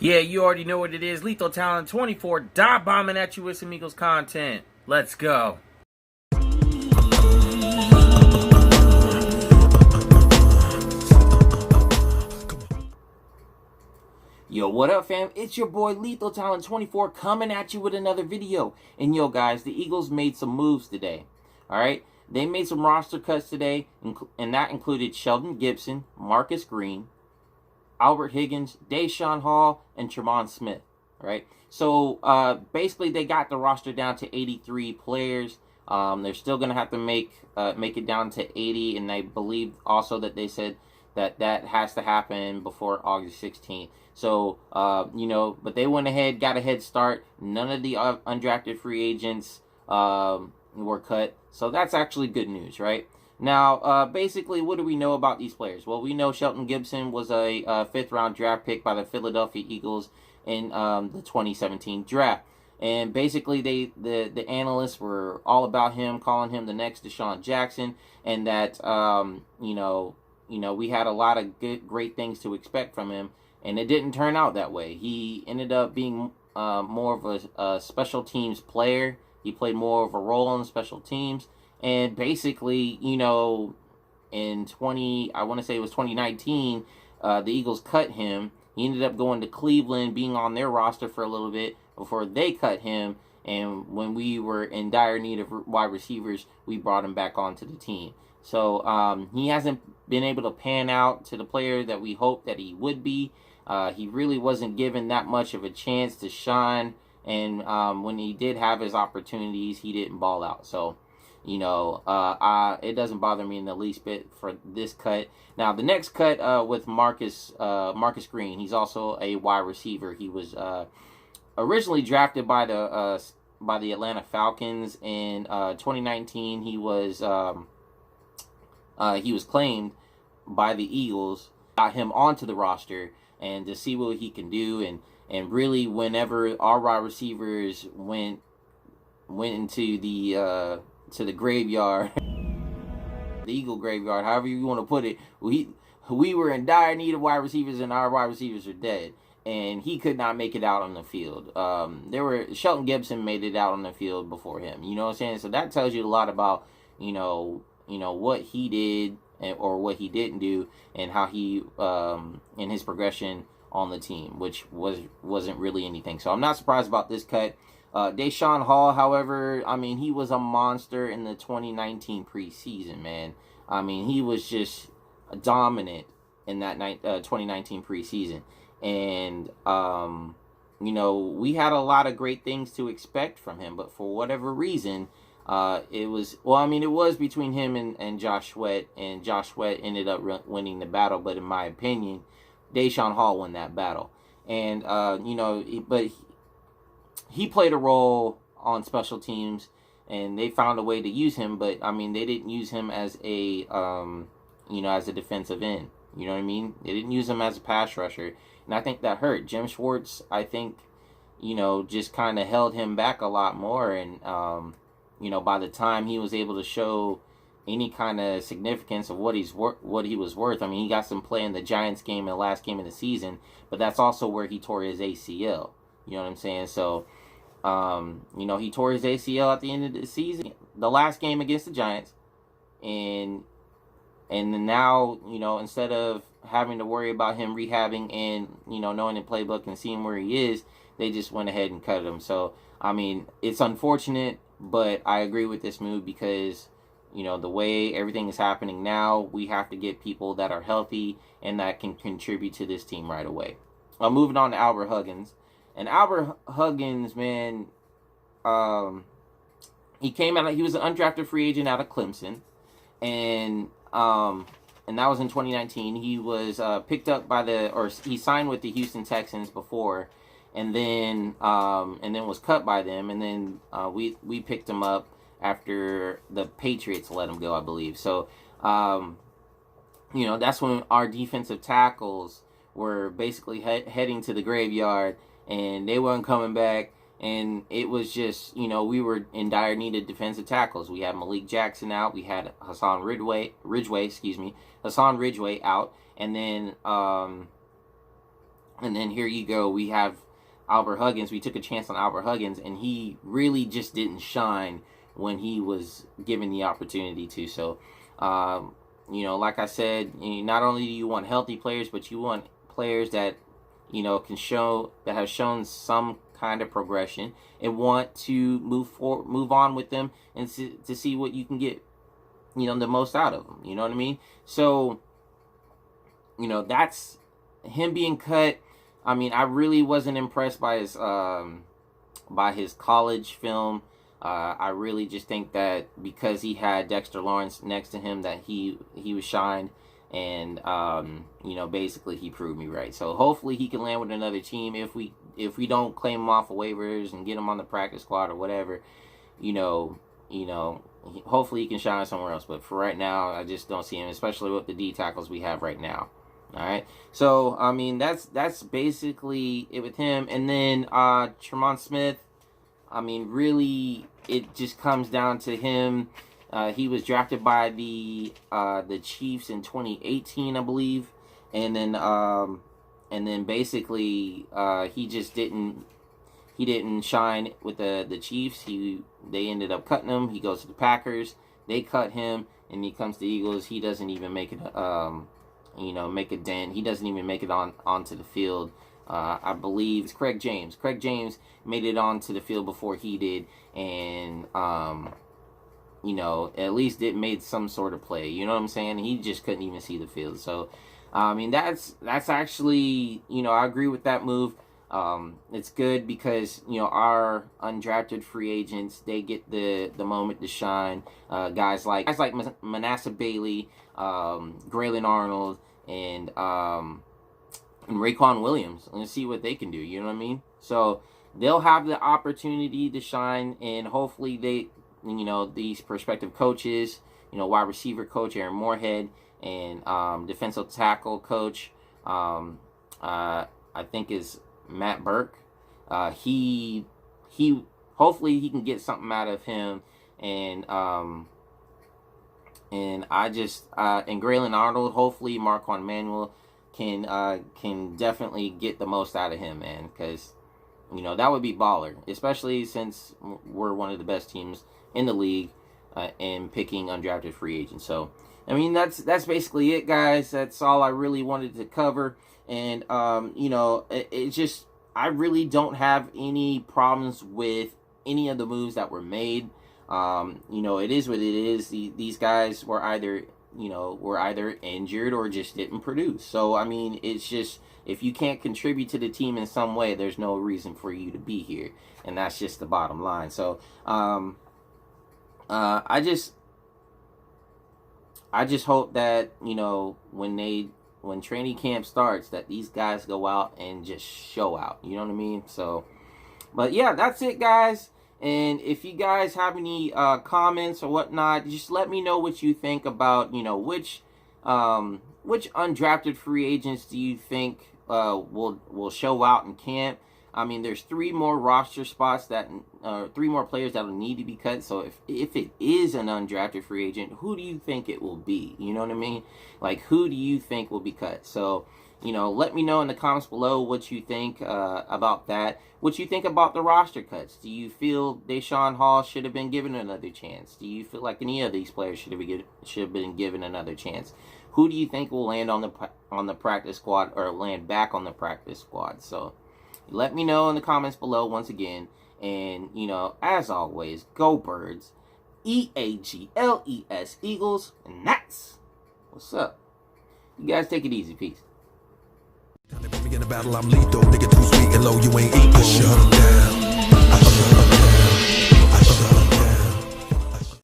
Yeah, you already know what it is. Lethal Talent 24, dive bombing at you with some Eagles content. Let's go. Yo, what up, fam? It's your boy Lethal Talent 24 coming at you with another video. And yo, guys, the Eagles made some moves today. All right, they made some roster cuts today, and that included Sheldon Gibson, Marcus Green, Albert Higgins, Deshaun Hall, and Tremont Smith. Right. So basically, they got the roster down to 83 players. They're still gonna have to make it down to 80, and I believe also that they said that has to happen before August 16th. So but they went ahead, got a head start. None of the undrafted free agents were cut, so that's actually good news, right? Now, basically, what do we know about these players? Well, we know Shelton Gibson was a fifth-round draft pick by the Philadelphia Eagles in the 2017 draft. And basically, the analysts were all about him, calling him the next Deshaun Jackson, and that we had a lot of great things to expect from him, and it didn't turn out that way. He ended up being more of a special teams player. He played more of a role on special teams. And basically, in I want to say it was 2019, the Eagles cut him. He ended up going to Cleveland, being on their roster for a little bit before they cut him. And when we were in dire need of wide receivers, we brought him back onto the team. So he hasn't been able to pan out to the player that we hoped that he would be. He really wasn't given that much of a chance to shine. And when he did have his opportunities, he didn't ball out. So it doesn't bother me in the least bit for this cut. Now, the next cut with Marcus Green, he's also a wide receiver. He was originally drafted by the Atlanta Falcons in 2019. He was claimed by the Eagles, got him onto the roster, and to see what he can do, and really whenever our wide receivers went into the graveyard, the Eagle graveyard, however you want to put it. We were in dire need of wide receivers, and our wide receivers are dead, and he could not make it out on the field. Shelton Gibson made it out on the field before him. You know what I'm saying? So that tells you a lot about what he did or what he didn't do, and how he in his progression on the team, which wasn't really anything. So I'm not surprised about this cut. Deshaun Hall, however, he was a monster in the 2019 preseason, man. He was just dominant in that 2019 preseason. And, we had a lot of great things to expect from him, but for whatever reason, it was between him and Josh Sweat, and Josh Sweat ended up winning the battle, but in my opinion, Deshaun Hall won that battle. And, but he played a role on special teams, and they found a way to use him, but they didn't use him as a as a defensive end. You know what I mean? They didn't use him as a pass rusher, and I think that hurt. Jim Schwartz, I think, just kind of held him back a lot more, and by the time he was able to show any kind of significance of what he was worth, he got some play in the Giants game, in the last game of the season, but that's also where he tore his ACL. You know what I'm saying? So, he tore his ACL at the end of the season, the last game against the Giants, and now, instead of having to worry about him rehabbing and, knowing the playbook and seeing where he is, they just went ahead and cut him. So, it's unfortunate, but I agree with this move because, the way everything is happening now, we have to get people that are healthy and that can contribute to this team right away. Moving on to Albert Huggins. And Albert Huggins, man, he was an undrafted free agent out of Clemson, and that was in 2019. He was picked up he signed with the Houston Texans before, and then was cut by them, and then we picked him up after the Patriots let him go, I believe. So, that's when our defensive tackles were basically heading to the graveyard, and they weren't coming back, and it was just, we were in dire need of defensive tackles. We had Malik Jackson out, we had Hassan Ridgeway out, and then And then here you go, we have Albert Huggins. We took a chance on Albert Huggins, and he really just didn't shine when he was given the opportunity to. So, like I said, not only do you want healthy players, but you want players that, that have shown some kind of progression and want to move on with them and to see what you can get, the most out of them. You know what I mean? So, that's him being cut. I mean, I really wasn't impressed by his college film. I really just think that because he had Dexter Lawrence next to him that he was shined, and basically he proved me right. So hopefully he can land with another team if we don't claim him off of waivers and get him on the practice squad or whatever. Hopefully he can shine somewhere else. But for right now, I just don't see him, especially with the D tackles we have right now. All right, so I mean that's basically it with him. And then Tremont Smith, I mean, really, it just comes down to him. He was drafted by the Chiefs in 2018, I believe, and then basically he just didn't shine with the Chiefs. They ended up cutting him. He goes to the Packers. They cut him, and he comes to the Eagles. He doesn't even make it. Make a dent. He doesn't even make it onto the field. I believe it's Craig James. Craig James made it onto the field before he did, and at least it made some sort of play. You know what I'm saying? He just couldn't even see the field. So, I mean, that's actually, I agree with that move. It's good because our undrafted free agents, they get the moment to shine. Guys like Manasseh Bailey, Graylin Arnold, and Raekwon Williams. Let's see what they can do. You know what I mean? So they'll have the opportunity to shine, and hopefully they, these prospective coaches, wide receiver coach Aaron Moorhead and defensive tackle coach, I think is Matt Burke. He hopefully he can get something out of him, and I just and Graylin Arnold, hopefully Marquand Manuel can definitely get the most out of him, man, because that would be baller, especially since we're one of the best teams in the league in picking undrafted free agents. So I mean that's basically it, guys. That's all I really wanted to cover. And it's just, I really don't have any problems with any of the moves that were made. It is what it is. These guys were either injured or just didn't produce. So I mean, it's just, if you can't contribute to the team in some way, there's no reason for you to be here, and that's just the bottom line. So I just hope that when training camp starts, that these guys go out and just show out. You know what I mean? So, but yeah, that's it, guys. And if you guys have any comments or whatnot, just let me know what you think about, which undrafted free agents do you think will show out in camp. I mean, there's 3 more roster spots 3 more players that will need to be cut. So if it is an undrafted free agent, who do you think it will be? You know what I mean? Like, who do you think will be cut? So, let me know in the comments below what you think about that. What you think about the roster cuts. Do you feel Deshaun Hall should have been given another chance? Do you feel like any of these players should have been given another chance? Who do you think will land on the practice squad or land back on the practice squad? So let me know in the comments below once again. And, as always, go Birds. EAGLES, Eagles. And that's what's up. You guys take it easy. Peace. In the battle, I'm lethal. Nigga too sweet and low, you ain't equal.